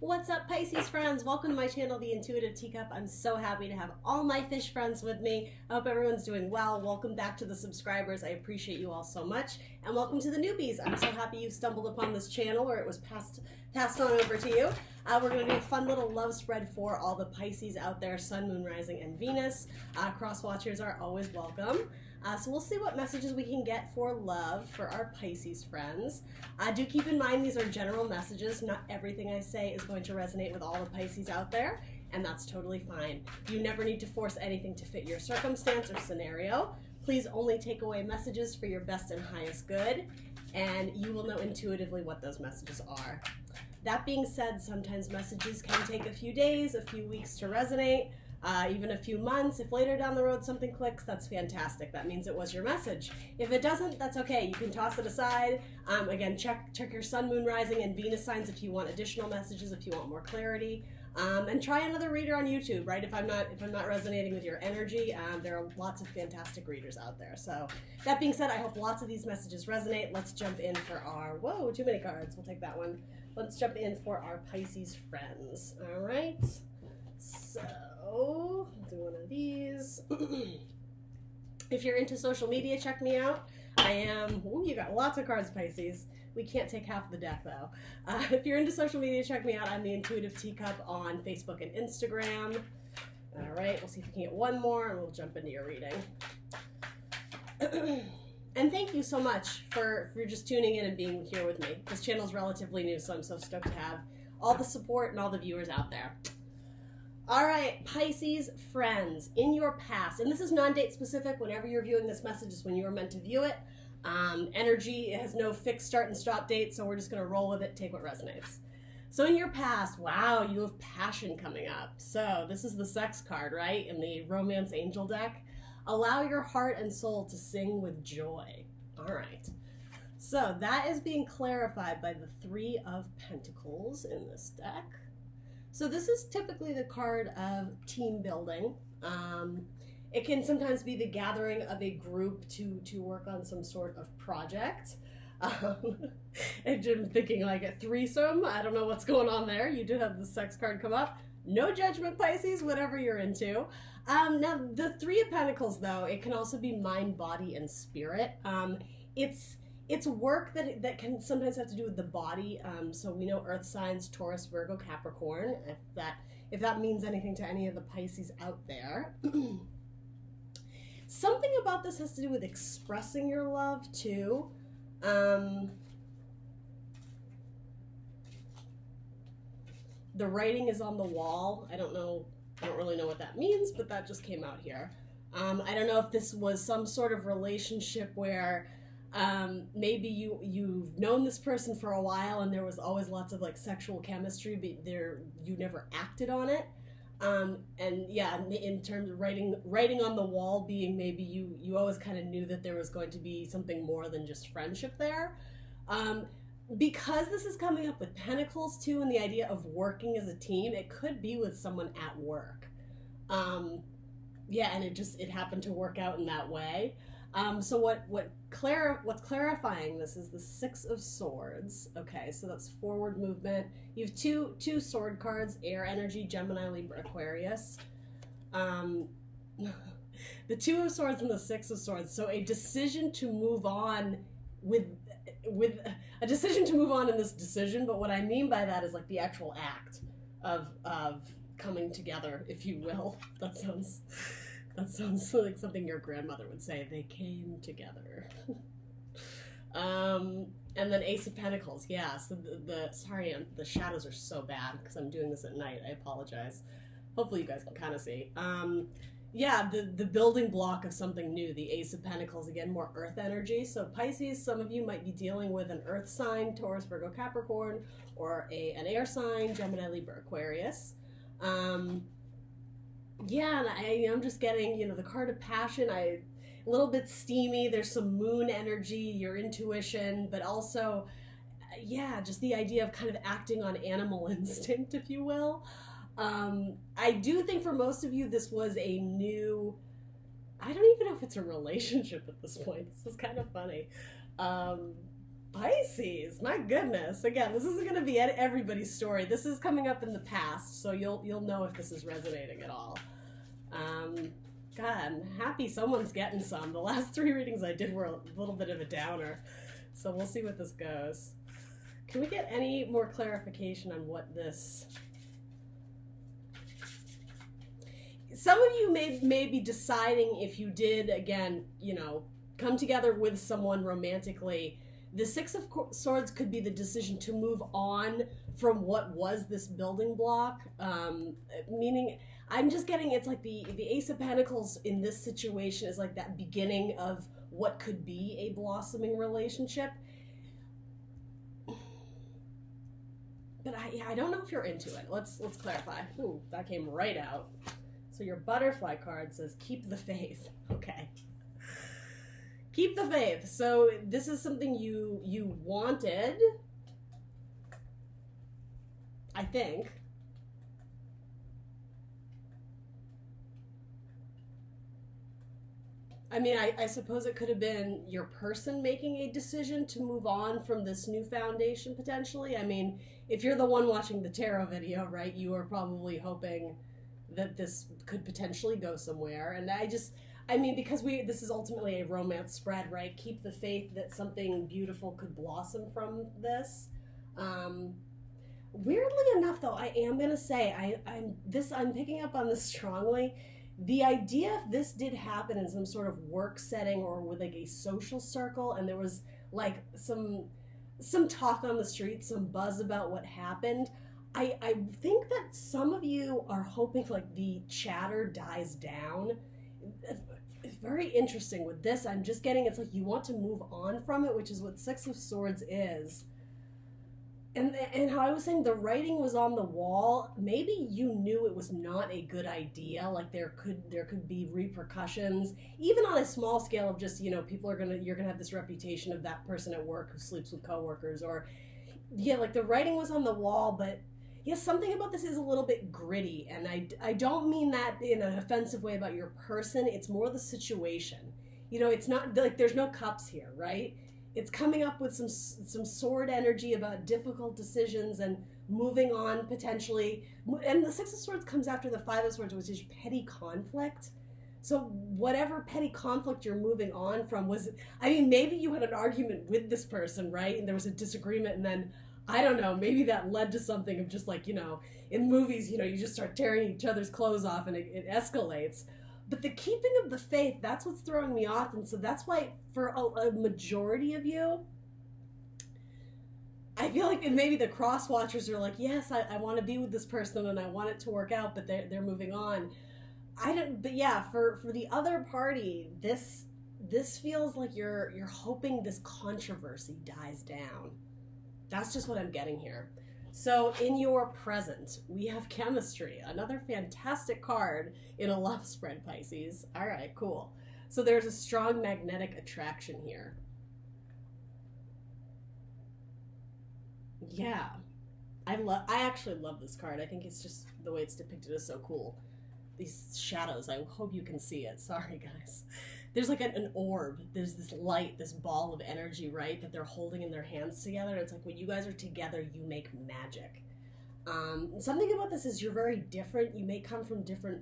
What's up, Pisces friends? Welcome to my channel, The Intuitive Teacup. I'm so happy to have all my fish friends with me. I hope everyone's doing well. Welcome back to the subscribers. I appreciate you all so much. And welcome to the newbies. I'm so happy you stumbled upon this channel, or it was passed on over to you. We're going to do a fun little love spread for all the Pisces out there, Sun, Moon, Rising, and Venus. Cross-watchers are always welcome. So we'll see what messages we can get for love for our Pisces friends. Do keep in mind these are general messages. Not everything I say is going to resonate with all the Pisces out there, and that's totally fine. You never need to force anything to fit your circumstance or scenario. Please only take away messages for your best and highest good, and you will know intuitively what those messages are. That being said, sometimes messages can take a few days, a few weeks to resonate. Even a few months. If later down the road something clicks, that's fantastic. That means it was your message. If it doesn't, that's okay. You can toss it aside. Again, check your Sun, Moon, Rising, and Venus signs if you want additional messages, if you want more clarity. And try another reader on YouTube, right? If I'm not resonating with your energy, there are lots of fantastic readers out there. So that being said, I hope lots of these messages resonate. Let's jump in for our, whoa, too many cards. We'll take that one. Let's jump in for our Pisces friends. All right. So I'll do one of these. If you're into social media, check me out. I am, ooh, you got lots of cards, Pisces. We can't take half the deck though. If you're into social media, check me out. I'm the Intuitive Teacup on Facebook and Instagram. All right, we'll see if we can get one more and we'll jump into your reading. And thank you so much for just tuning in and being here with me. This channel's relatively new, so I'm so stoked to have all the support and all the viewers out there. All right, Pisces friends, in your past, and this is non-date specific, whenever you're viewing this message is when you were meant to view it. Energy has no fixed start and stop date, so we're just going to roll with it, take what resonates. So in your past, wow, you have passion coming up. So this is the sex card, right, in the Romance Angel deck. Allow your heart and soul to sing with joy. All right. So that is being clarified by the Three of Pentacles in this deck. So this is typically the card of team building. It can sometimes be the gathering of a group to work on some sort of project. I'm thinking like a threesome. I don't know what's going on there. You did have the sex card come up. No judgment, Pisces, whatever you're into. Now, the Three of Pentacles, though, it can also be mind, body, and spirit. It's work that can sometimes have to do with the body. So we know earth signs, Taurus, Virgo, Capricorn, if that means anything to any of the Pisces out there. Something about this has to do with expressing your love too. The writing is on the wall. I don't really know what that means, but that just came out here. I don't know if this was some sort of relationship where maybe you've known this person for a while and there was always lots of like sexual chemistry, but you never acted on it. And yeah, in terms of writing on the wall being maybe you always kind of knew that there was going to be something more than just friendship there. Because this is coming up with Pentacles too, and the idea of working as a team, it could be with someone at work. Yeah, and it happened to work out in that way. So what's clarifying this is the Six of Swords. Okay, so that's forward movement. You have two sword cards, air energy, Gemini, Libra, Aquarius. The Two of Swords and the Six of Swords. So a decision to move on with a decision to move on in this decision, but what I mean by that is like the actual act of coming together, if you will. That sounds like something your grandmother would say. They came together. And then Ace of Pentacles. Yeah, so the shadows are so bad because I'm doing this at night. I apologize. Hopefully you guys can kind of see. Yeah, the building block of something new, the Ace of Pentacles, again, more earth energy. So Pisces, some of you might be dealing with an earth sign, Taurus, Virgo, Capricorn, or an air sign, Gemini, Libra, Aquarius. Yeah, and I'm just getting, the card of passion. A little bit steamy. There's some moon energy, your intuition, but also, yeah, just the idea of kind of acting on animal instinct, if you will. I do think for most of you, this was a new, I don't even know if it's a relationship at this point. This is kind of funny. Pisces, my goodness. Again, this isn't going to be everybody's story. This is coming up in the past, so you'll know if this is resonating at all. God, I'm happy someone's getting some. The last 3 readings I did were a little bit of a downer, so we'll see what this goes. Can we get any more clarification on what this... Some of you may be deciding if you did, again, you know, come together with someone romantically. The Six of Swords could be the decision to move on from what was this building block. Meaning, I'm just getting, it's like the Ace of Pentacles in this situation is like that beginning of what could be a blossoming relationship. But I don't know if you're into it. Let's clarify. Ooh, that came right out. So your butterfly card says, keep the faith. Okay. Keep the faith. So this is something you wanted, I think. I mean, I suppose it could have been your person making a decision to move on from this new foundation, potentially. I mean, if you're the one watching the tarot video, right, you are probably hoping that this could potentially go somewhere. And I mean, because this is ultimately a romance spread, right? Keep the faith that something beautiful could blossom from this. Weirdly enough, though, I am gonna say I'm picking up on this strongly. The idea if this did happen in some sort of work setting or with like a social circle, and there was like some talk on the street, some buzz about what happened, I think that some of you are hoping like the chatter dies down. It's very interesting with this. I'm just getting, it's like you want to move on from it, which is what Six of Swords is. And how I was saying the writing was on the wall, maybe you knew it was not a good idea. Like there could be repercussions, even on a small scale of just, you know, you're gonna have this reputation of that person at work who sleeps with coworkers, or yeah, like the writing was on the wall. But yes, something about this is a little bit gritty, and I don't mean that in an offensive way about your person. It's more the situation. You know, it's not like there's no cups here, right? It's coming up with some sword energy about difficult decisions and moving on potentially. And the Six of Swords comes after the Five of Swords, which is petty conflict. So whatever petty conflict you're moving on from I mean, maybe you had an argument with this person, right? And there was a disagreement, and then, I don't know, maybe that led to something of just like, you know, in movies, you know, you just start tearing each other's clothes off and it escalates. But the keeping of the faith, that's what's throwing me off. And so that's why for a majority of you, I feel like maybe the cross watchers are like, yes, I want to be with this person and I want it to work out, but they're moving on. But yeah, for the other party, this feels like you're hoping this controversy dies down. That's just what I'm getting here. So in your present, we have chemistry, another fantastic card in a love spread, Pisces. All right, cool. So there's a strong magnetic attraction here. Yeah, I actually love this card. I think it's just the way it's depicted is so cool. These shadows, I hope you can see it. Sorry, guys. There's like an orb. There's this light, this ball of energy, right, that they're holding in their hands together. It's like when you guys are together, you make magic. Something about this is you're very different. You may come from different,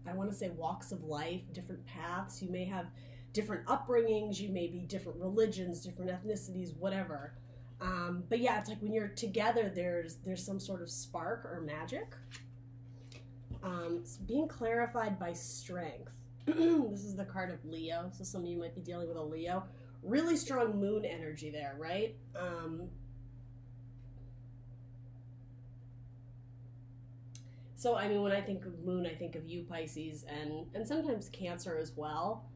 I want to say, walks of life, different paths. You may have different upbringings. You may be different religions, different ethnicities, whatever. But yeah, it's like when you're together, there's some sort of spark or magic. It's being clarified by strength. This is the card of Leo, so some of you might be dealing with a Leo. Really strong moon energy there, right? So, I mean, when I think of moon, I think of you, Pisces, and sometimes Cancer as well.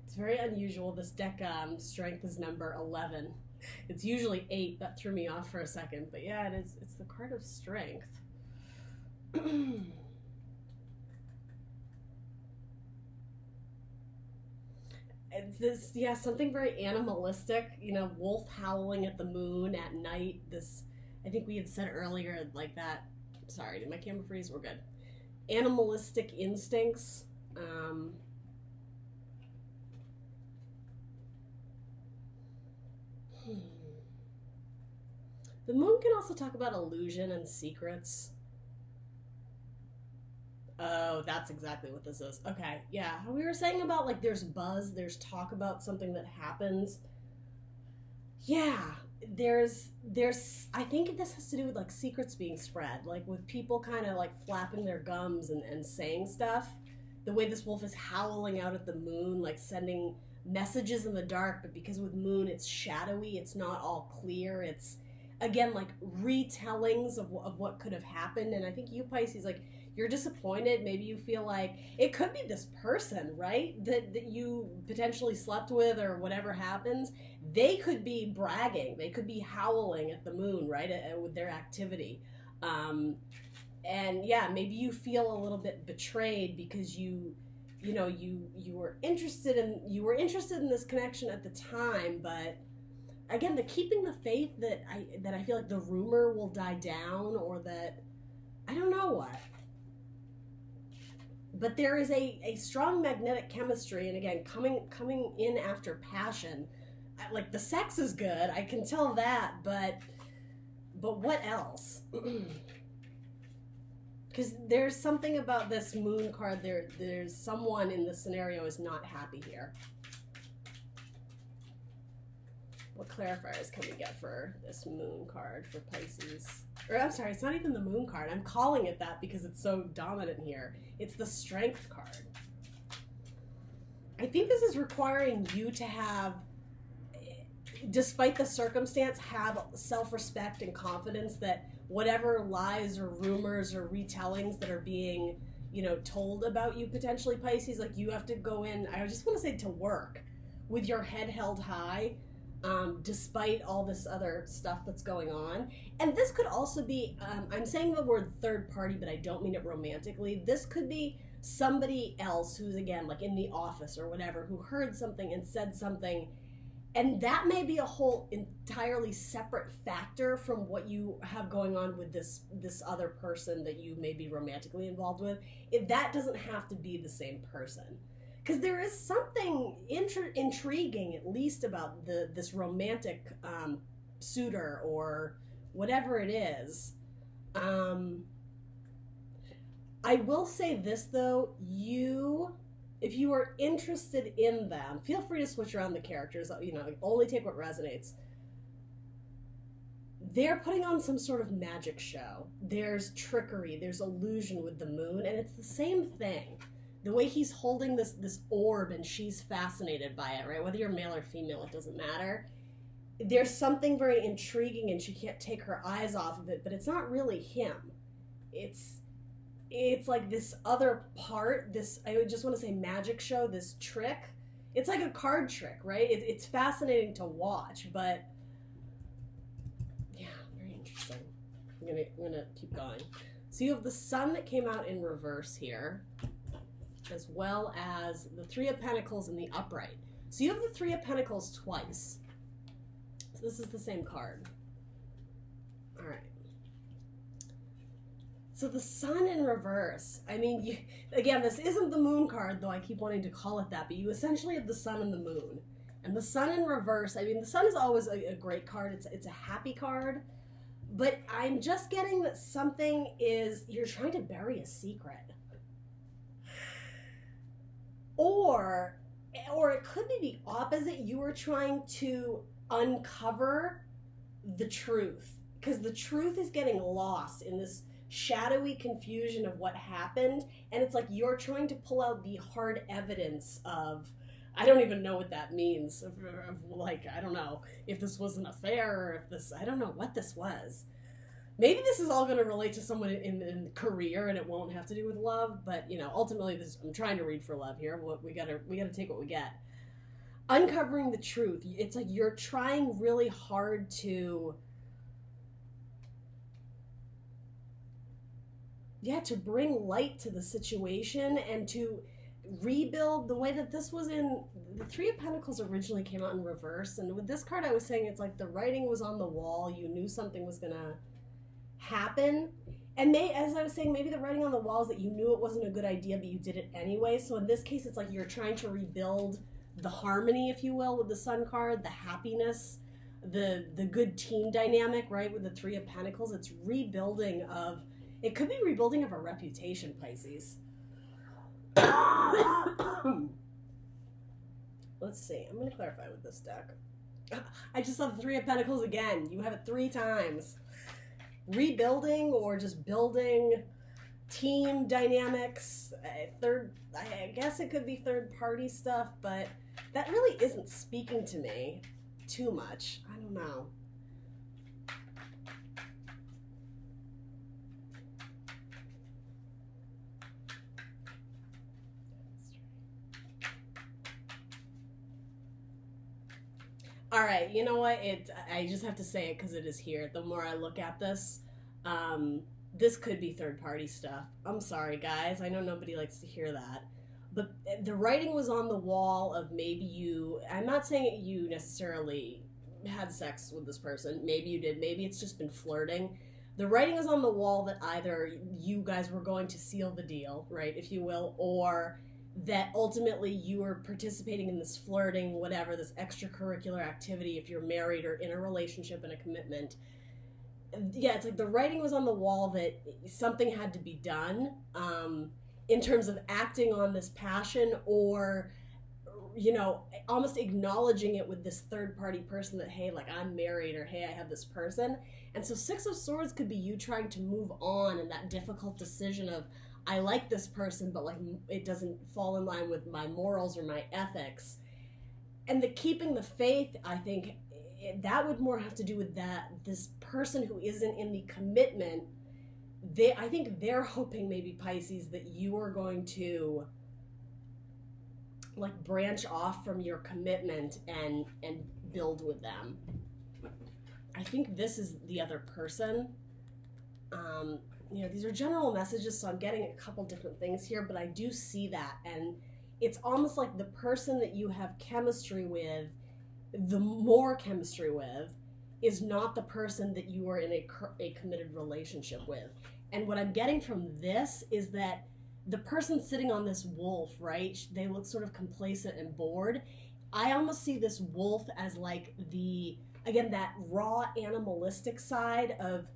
It's very unusual. This deck strength is number 11. It's usually 8. That threw me off for a second, but yeah, it is. It's the card of strength. It's this, yeah, something very animalistic. You know, wolf howling at the moon at night. This, I think we had said earlier, like that Sorry, did my camera freeze? We're good. Animalistic instincts. The moon can also talk about illusion and secrets. Oh, that's exactly what this is. Okay, yeah. We were saying about, like, there's buzz, there's talk about something that happens. Yeah, there's I think this has to do with, like, secrets being spread, like with people kind of like flapping their gums and saying stuff. The way this wolf is howling out at the moon, like sending messages in the dark, but because with moon it's shadowy, it's not all clear. It's again like retellings of what could have happened. And I think you Pisces, like, you're disappointed. Maybe you feel like it could be this person, right? That you potentially slept with or whatever happens. They could be bragging. They could be howling at the moon, right? With their activity. And yeah, maybe you feel a little bit betrayed because you were interested in this connection at the time, but again, the keeping the faith that I feel like the rumor will die down, or that I don't know what. But there is a strong magnetic chemistry, and again, coming in after passion. Like, the sex is good, I can tell that, but what else? Because there's something about this moon card, there's someone in this scenario is not happy here. What clarifiers can we get for this moon card for Pisces? Or I'm sorry, it's not even the moon card. I'm calling it that because it's so dominant here. It's the strength card. I think this is requiring you to have, despite the circumstance, have self-respect and confidence that whatever lies or rumors or retellings that are being, told about you potentially, Pisces, like, you have to go in, I just want to say, to work with your head held high, despite all this other stuff that's going on. And this could also be, I'm saying the word third party, but I don't mean it romantically. This could be somebody else who's, again, like in the office or whatever, who heard something and said something. And that may be a whole entirely separate factor from what you have going on with this other person that you may be romantically involved with. That doesn't have to be the same person. Because there is something intriguing, at least, about this romantic suitor or whatever it is. I will say this, though. If you are interested in them, feel free to switch around the characters. Only take what resonates. They're putting on some sort of magic show. There's trickery. There's illusion with the moon, and it's the same thing. The way he's holding this orb and she's fascinated by it, right? Whether you're male or female, it doesn't matter. There's something very intriguing and she can't take her eyes off of it, but it's not really him. It's like this other part, I would just want to say magic show, this trick. It's like a card trick, right? It's fascinating to watch, but yeah, very interesting. I'm gonna keep going. So you have the sun that came out in reverse here, as well as the Three of Pentacles in the upright. So you have the Three of Pentacles twice. So this is the same card. All right. So the sun in reverse. I mean, again, this isn't the moon card, though I keep wanting to call it that, but you essentially have the sun and the moon. And the sun in reverse, I mean, the sun is always a great card. It's a happy card. But I'm just getting that you're trying to bury a secret. Or it could be the opposite. You are trying to uncover the truth, because the truth is getting lost in this shadowy confusion of what happened, and it's like you're trying to pull out the hard evidence of, I don't even know what that means, of like, I don't know if this was an affair, or if this, I don't know what this was. Maybe this is all going to relate to someone in career, and it won't have to do with love. But ultimately, I'm trying to read for love here. We gotta take what we get. Uncovering the truth. It's like you're trying really hard to, to bring light to the situation and to rebuild the way that this was in the Three of Pentacles originally came out in reverse. And with this card, I was saying it's like the writing was on the wall. You knew something was gonna happen, And as I was saying, maybe the writing on the walls that you knew it wasn't a good idea, but you did it anyway. So in this case, it's like you're trying to rebuild the harmony, if you will, with the Sun card, the happiness, the good team dynamic, right? With the Three of Pentacles, it's rebuilding of, it could be rebuilding of a reputation, Pisces. Let's see. I'm going to clarify with this deck. I just saw the Three of Pentacles again. You have it 3 times. Rebuilding or just building team dynamics. I guess it could be third party stuff, but that really isn't speaking to me too much. I don't know. All right, you know what? I just have to say it because it is here. The more I look at this, this could be third-party stuff. I'm sorry, guys. I know nobody likes to hear that. But the writing was on the wall of maybe you... I'm not saying you necessarily had sex with this person. Maybe you did. Maybe it's just been flirting. The writing is on the wall that either you guys were going to seal the deal, right, if you will, or... that ultimately you were participating in this flirting, whatever, this extracurricular activity if you're married or in a relationship and a commitment. Yeah, it's like the writing was on the wall that something had to be done in terms of acting on this passion or, you know, almost acknowledging it with this third-party person that, hey, like, I'm married, or hey, I have this person. And so Six of Swords could be you trying to move on and that difficult decision of, I like this person, but like it doesn't fall in line with my morals or my ethics. And the keeping the faith, I think that would more have to do with this person who isn't in the commitment. I think they're hoping, maybe Pisces, that you are going to like branch off from your commitment and build with them. I think this is the other person. You know, these are general messages, so I'm getting a couple different things here, but I do see that. And it's almost like the person that you have chemistry with, the more chemistry with, is not the person that you are in a committed relationship with. And what I'm getting from this is that the person sitting on this wolf, right, they look sort of complacent and bored. I almost see this wolf as like again, that raw animalistic side of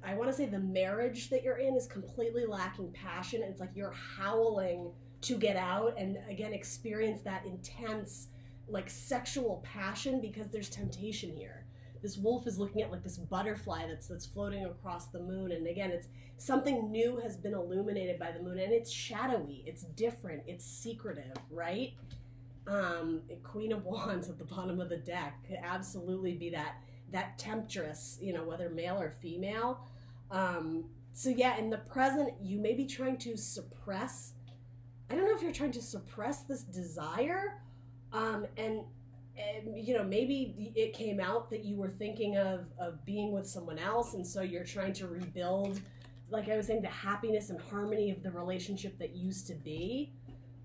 I want to say the marriage that you're in is completely lacking passion. It's like you're howling to get out and again experience that intense like sexual passion because there's temptation here. This wolf is looking at like this butterfly that's floating across the moon, and again, it's something new has been illuminated by the moon, and it's shadowy, it's different, it's secretive, right? Queen of Wands at the bottom of the deck could absolutely be that temptress, you know, whether male or female. So yeah, in the present, you may be trying to suppress, I don't know if you're trying to suppress this desire, and you know, maybe it came out that you were thinking of being with someone else, and so you're trying to rebuild, like I was saying, the happiness and harmony of the relationship that used to be.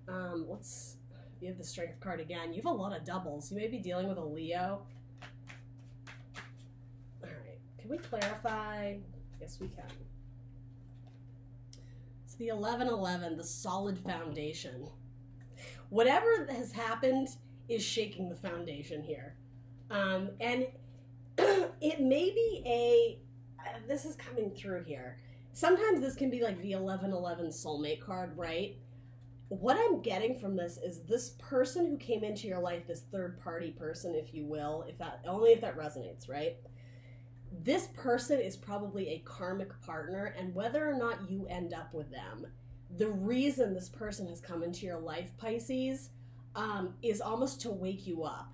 You have the Strength card again. You have a lot of doubles. You may be dealing with a Leo. Can we clarify? Yes, we can. It's the 11-11, the solid foundation. Whatever has happened is shaking the foundation here. And it may be this is coming through here. Sometimes this can be like the 11-11 soulmate card, right? What I'm getting from this is this person who came into your life, this third party person, if you will, only if that resonates, right? This person is probably a karmic partner, and whether or not you end up with them, the reason this person has come into your life, Pisces, is almost to wake you up.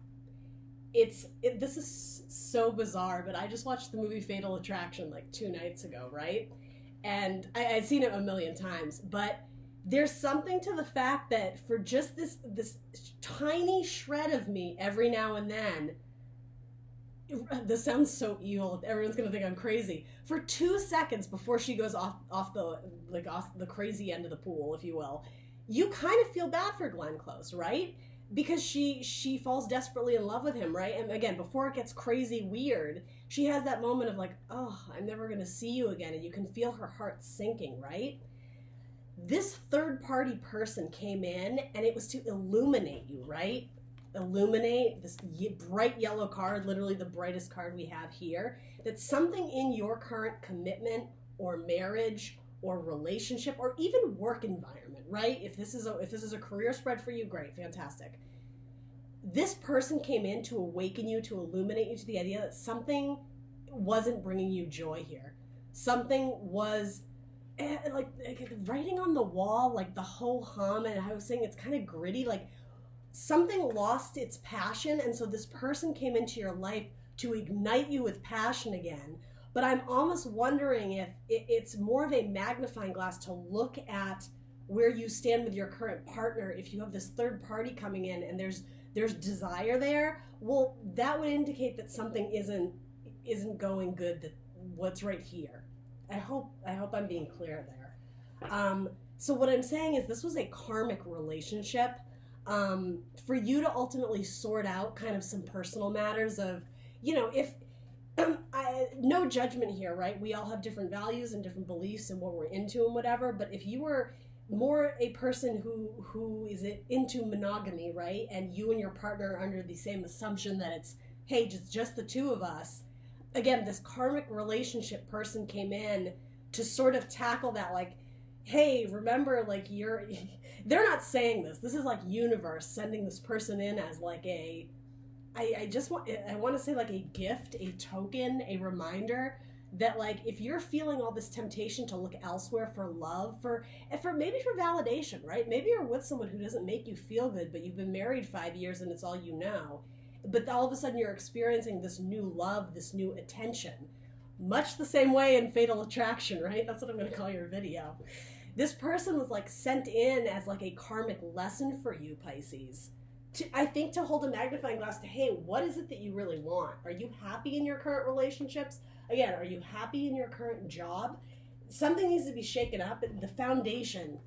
This is so bizarre, but I just watched the movie Fatal Attraction like 2 nights ago, right? And I'd seen it a million times, but there's something to the fact that for just this tiny shred of me every now and then, this sounds so evil, everyone's gonna think I'm crazy, for 2 seconds before she goes off the crazy end of the pool, if you will, you kind of feel bad for Glenn Close, right? because she falls desperately in love with him, right? And again, before it gets crazy weird, she has that moment of like, oh, I'm never going to see you again. And you can feel her heart sinking, right? This third party person came in and it was to illuminate you, right? Illuminate this bright yellow card, literally the brightest card we have here, that something in your current commitment or marriage or relationship or even work environment, right? If this is a career spread for you, great, fantastic. This person came in to awaken you, to illuminate you to the idea that something wasn't bringing you joy here. Something was like writing on the wall, like the whole hum, and I was saying it's kind of gritty, like something lost its passion, and so this person came into your life to ignite you with passion again. But I'm almost wondering if it's more of a magnifying glass to look at where you stand with your current partner. If you have this third party coming in and there's desire there, well, that would indicate that something isn't going good, that what's right here. I hope I'm being clear there. So what I'm saying is this was a karmic relationship, for you to ultimately sort out kind of some personal matters of, if no judgment here, right? We all have different values and different beliefs and what we're into and whatever. But if you were more a person who is into monogamy, right? And you and your partner are under the same assumption that it's, hey, just the two of us. Again, this karmic relationship person came in to sort of tackle that, like, hey, remember, like, they're not saying this. This is like universe sending this person in as like I want to say like a gift, a token, a reminder that, like, if you're feeling all this temptation to look elsewhere for love, for maybe for validation, right? Maybe you're with someone who doesn't make you feel good, but you've been married 5 years and it's all you know. But all of a sudden you're experiencing this new love, this new attention. Much the same way in Fatal Attraction, right? That's what I'm going to call your video. This person was like sent in as like a karmic lesson for you, Pisces. I think to hold a magnifying glass to, hey, what is it that you really want? Are you happy in your current relationships? Again, are you happy in your current job? Something needs to be shaken up. The foundation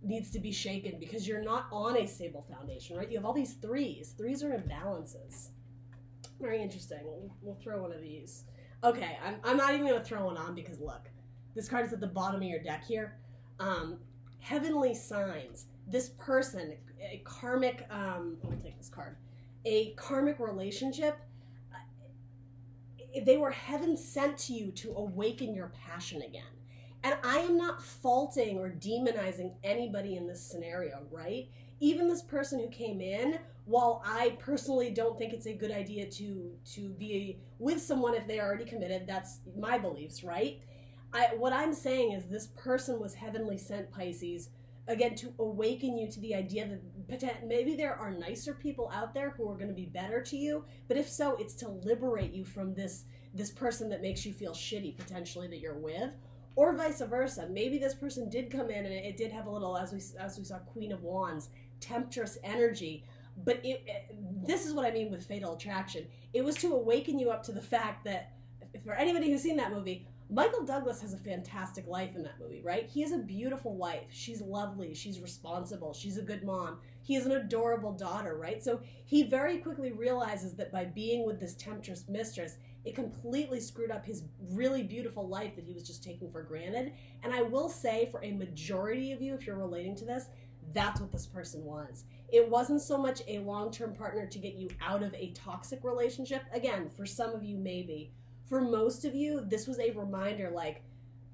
needs to be shaken because you're not on a stable foundation, right? You have all these threes. Threes are imbalances. Very interesting. We'll throw one of these. Okay, I'm not even going to throw one on because, look, this card is at the bottom of your deck here. Heavenly signs. This person, a karmic, let me take this card, a karmic relationship, they were heaven sent to you to awaken your passion again. And I am not faulting or demonizing anybody in this scenario, right? Even this person who came in, while I personally don't think it's a good idea to be with someone if they are already committed, that's my beliefs, right? What I'm saying is this person was heavenly sent, Pisces, again, to awaken you to the idea that maybe there are nicer people out there who are going to be better to you, but if so, it's to liberate you from this person that makes you feel shitty, potentially, that you're with, or vice versa. Maybe this person did come in and it did have a little, as we saw, Queen of Wands, temptress energy, but this is what I mean with Fatal Attraction. It was to awaken you up to the fact that, for anybody who's seen that movie, Michael Douglas has a fantastic life in that movie, right? He has a beautiful wife. She's lovely. She's responsible. She's a good mom. He has an adorable daughter, right? So he very quickly realizes that by being with this temptress mistress, it completely screwed up his really beautiful life that he was just taking for granted. And I will say, for a majority of you, if you're relating to this, that's what this person was. It wasn't so much a long-term partner to get you out of a toxic relationship. Again, for some of you, maybe. For most of you, this was a reminder, like,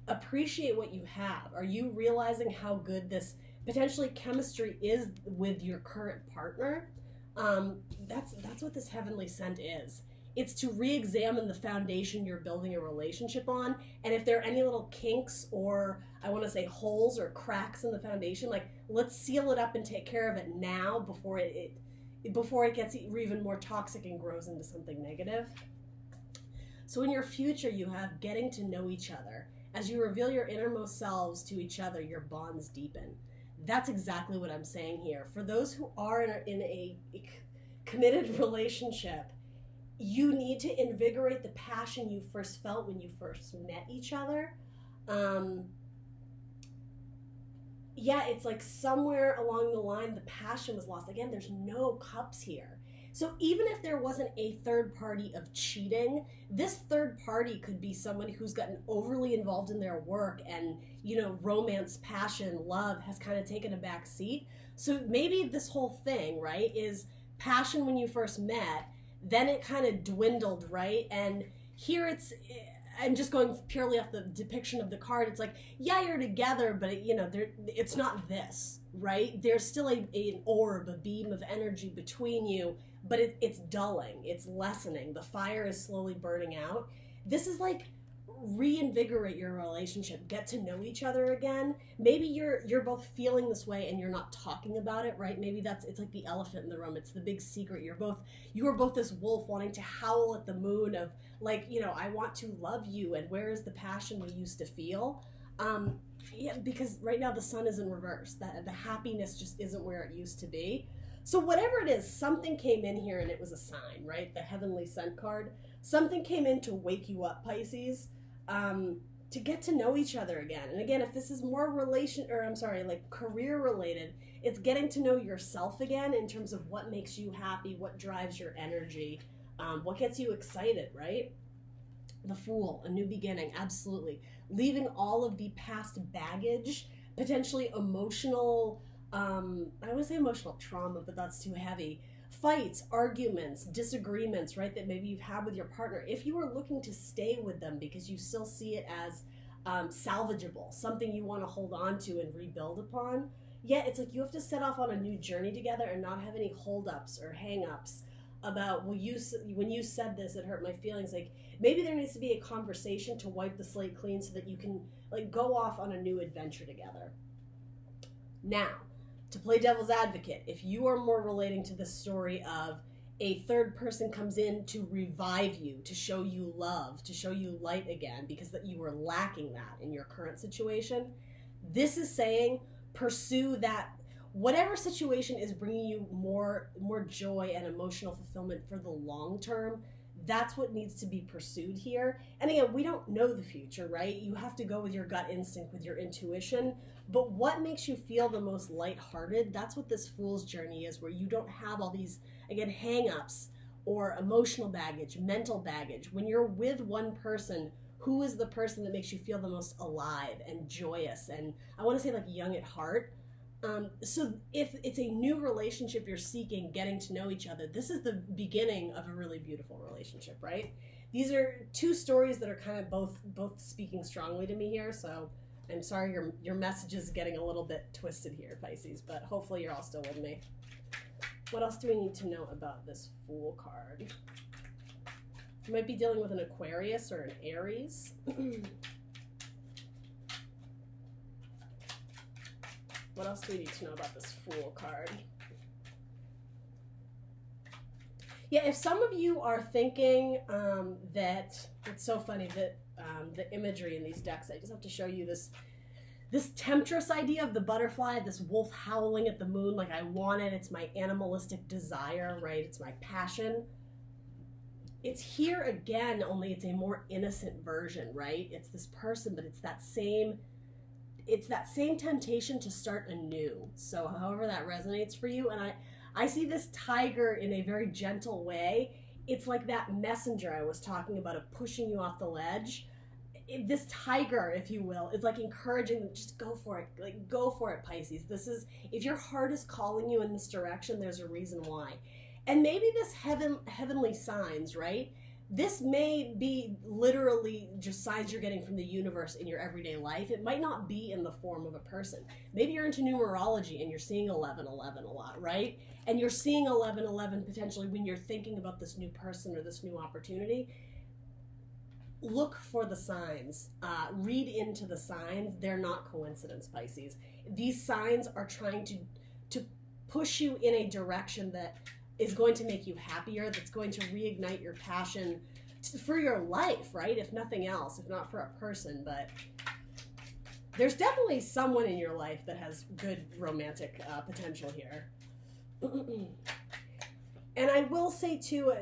appreciate what you have. Are you realizing how good this potentially chemistry is with your current partner? That's what this heavenly sent is. It's to re-examine the foundation you're building a relationship on, and if there are any little kinks or, I want to say, holes or cracks in the foundation, like, let's seal it up and take care of it now before it gets even more toxic and grows into something negative. So in your future, you have getting to know each other. As you reveal your innermost selves to each other, your bonds deepen. That's exactly what I'm saying here. For those who are in a committed relationship, you need to invigorate the passion you first felt when you first met each other. yeah, it's like somewhere along the line the passion was lost. Again, there's no cups here. So even if there wasn't a third party of cheating, this third party could be somebody who's gotten overly involved in their work, and romance, passion, love has kind of taken a back seat. So maybe this whole thing, right, is passion when you first met, then it kind of dwindled, right? And here I'm just going purely off the depiction of the card. It's like, yeah, you're together, but it's not this, right? There's still an orb, a beam of energy between you, but it's dulling, it's lessening. The fire is slowly burning out. This is like reinvigorate your relationship, get to know each other again. Maybe you're both feeling this way and you're not talking about it, right? Maybe it's like the elephant in the room. It's the big secret. You are both this wolf wanting to howl at the moon of like, I want to love you, and where is the passion we used to feel? Yeah, because right now the sun is in reverse. That the happiness just isn't where it used to be. So whatever it is, something came in here and it was a sign, right? The heavenly scent card. Something came in to wake you up, Pisces, to get to know each other again. And again, if this is more career related, it's getting to know yourself again in terms of what makes you happy, what drives your energy, what gets you excited, right? The Fool, a new beginning, absolutely. Leaving all of the past baggage, potentially emotional, I don't want to say emotional trauma, but that's too heavy. Fights, arguments, disagreements, right, that maybe you've had with your partner. If you are looking to stay with them because you still see it as salvageable, something you want to hold on to and rebuild upon, yeah, it's like you have to set off on a new journey together and not have any holdups or hangups about, well, when you said this, it hurt my feelings. Like, maybe there needs to be a conversation to wipe the slate clean so that you can like go off on a new adventure together. Now, to play devil's advocate, if you are more relating to the story of a third person comes in to revive you, to show you love, to show you light again, because that you were lacking that in your current situation, this is saying pursue that. Whatever situation is bringing you more joy and emotional fulfillment for the long term, that's what needs to be pursued here. And again, we don't know the future, right? You have to go with your gut instinct, with your intuition. But what makes you feel the most lighthearted, that's what this Fool's journey is, where you don't have all these, again, hang-ups or emotional baggage, mental baggage. When you're with one person, who is the person that makes you feel the most alive and joyous and, I want to say, like, young at heart? So if it's a new relationship you're seeking, getting to know each other, this is the beginning of a really beautiful relationship, right? These are two stories that are kind of both speaking strongly to me here, so I'm sorry your message is getting a little bit twisted here, Pisces, but hopefully you're all still with me. What else do we need to know about this Fool card? You might be dealing with an Aquarius or an Aries. What else do we need to know about this Fool card? Yeah, if some of you are thinking that, it's so funny that the imagery in these decks, I just have to show you this temptress idea of the butterfly, this wolf howling at the moon, like I want it, it's my animalistic desire, right? It's my passion. It's here again, only it's a more innocent version, right? It's this person, but it's that same temptation to start anew. So however that resonates for you, and I see this tiger in a very gentle way. It's like that messenger I was talking about of pushing you off the ledge. This tiger, if you will, is like encouraging them, just go for it. Like, go for it, Pisces. This is, if your heart is calling you in this direction, there's a reason why. And maybe this heavenly signs, right? This may be literally just signs you're getting from the universe in your everyday life. It might not be in the form of a person. Maybe you're into numerology and you're seeing 1111 a lot, right? And you're seeing 1111 potentially when you're thinking about this new person or this new opportunity. Look for the signs. Read into the signs. They're not coincidence, Pisces. These signs are trying to push you in a direction that is going to make you happier, that's going to reignite your passion for your life, right? If nothing else, if not for a person. But there's definitely someone in your life that has good romantic potential here. And I will say too,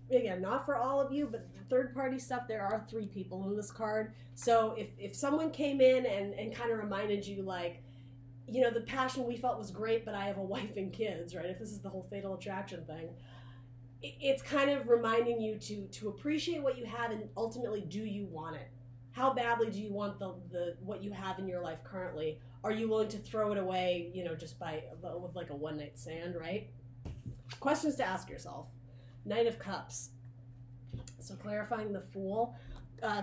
again, not for all of you, but third party stuff, there are 3 people in this card. So if someone came in and kind of reminded you, like, you know, the passion we felt was great, but I have a wife and kids, right? If this is the whole fatal attraction thing, it's kind of reminding you to appreciate what you have, and ultimately, do you want it? How badly do you want the what you have in your life currently? Are you willing to throw it away, you know, just with like a one night stand, right? Questions to ask yourself. Knight of Cups. So clarifying the Fool.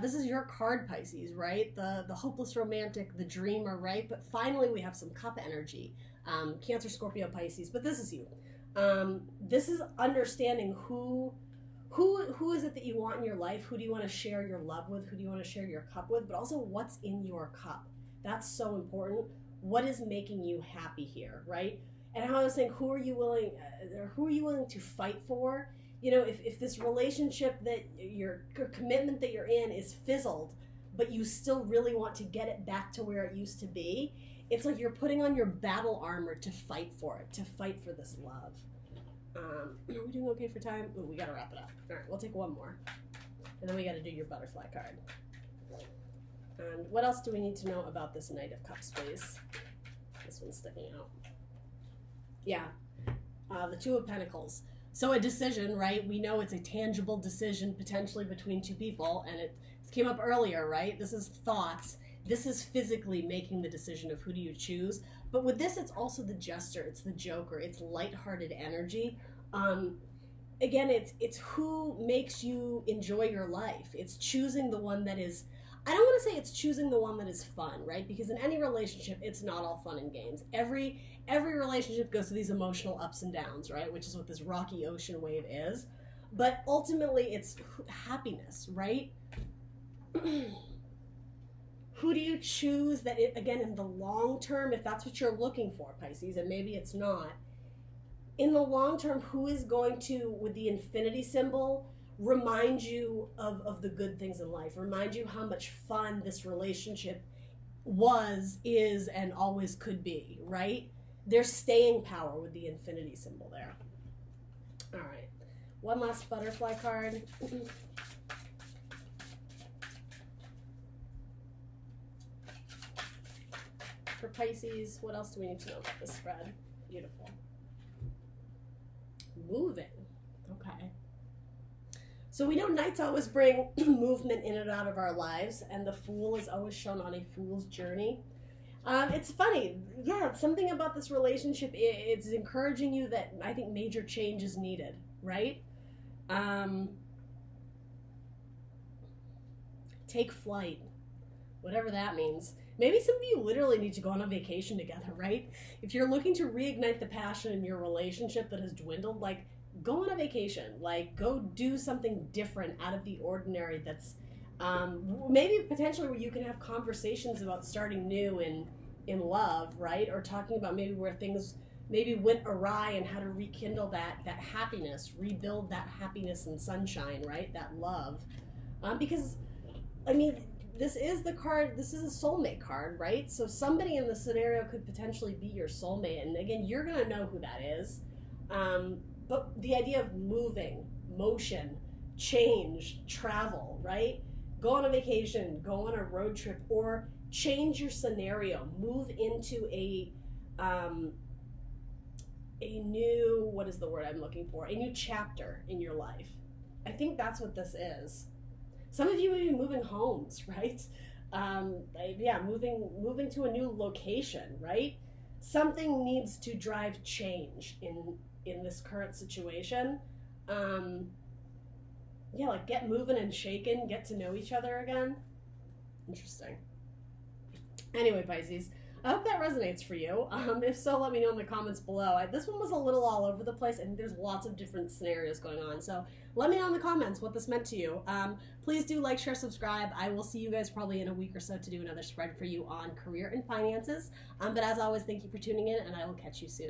This is your card, Pisces, right? The hopeless romantic, the dreamer, right? But finally, we have some cup energy. Cancer, Scorpio, Pisces. But this is you. This is understanding who is it that you want in your life? Who do you want to share your love with? Who do you want to share your cup with? But also, what's in your cup? That's so important. What is making you happy here, right? And how I was saying, who are you willing to fight for? You know, if this relationship that your commitment that you're in is fizzled, but you still really want to get it back to where it used to be, it's like you're putting on your battle armor to fight for it, to fight for this love. Are we doing okay for time? Ooh, we gotta wrap it up. All right, we'll take one more. And then we gotta do your butterfly card. And what else do we need to know about this Knight of Cups, please? This one's sticking out. Yeah, the Two of Pentacles. So a decision, right? We know it's a tangible decision potentially between two people, and it came up earlier, right? This is thoughts. This is physically making the decision of who do you choose. But with this, it's also the jester, it's the joker, it's lighthearted energy. Again, it's who makes you enjoy your life. It's choosing the one that is, I don't want to say it's choosing the one that is fun, right? Because in any relationship, it's not all fun and games. Every relationship goes through these emotional ups and downs, right? Which is what this rocky ocean wave is. But ultimately, it's happiness, right? Who do you choose that, again, in the long term, if that's what you're looking for, Pisces, and maybe it's not, in the long term, who is going to, with the infinity symbol, remind you of the good things in life, remind you how much fun this relationship was, is, and always could be, right? There's staying power with the infinity symbol there. All right. One last butterfly card. For Pisces, what else do we need to know about this spread? Beautiful. Moving. Okay. So we know nights always bring movement in and out of our lives, and the Fool is always shown on a fool's journey. It's funny. Yeah, something about this relationship, it's encouraging you that I think major change is needed, right? Take flight, whatever that means. Maybe some of you literally need to go on a vacation together, right? If you're looking to reignite the passion in your relationship that has dwindled, like, go on a vacation. Like, go do something different out of the ordinary that's maybe potentially where you can have conversations about starting new in love, right? Or talking about maybe where things maybe went awry and how to rekindle that happiness, rebuild that happiness and sunshine, right? That love. Because, I mean, this is the card, this is a soulmate card, right? So somebody in the scenario could potentially be your soulmate. And again, you're going to know who that is. But the idea of moving, motion, change, travel, right? Go on a vacation, go on a road trip, or change your scenario. Move into a new, what is the word I'm looking for? A new chapter in your life. I think that's what this is. Some of you may be moving homes, right? Yeah, moving to a new location, right? Something needs to drive change in this current situation. Yeah, like get moving and shaking, get to know each other again. Interesting. Anyway, Pisces, I hope that resonates for you. If so, let me know in the comments below. This one was a little all over the place, and there's lots of different scenarios going on. So let me know in the comments what this meant to you. Please do like, share, subscribe. I will see you guys probably in a week or so to do another spread for you on career and finances. But as always, thank you for tuning in, and I will catch you soon.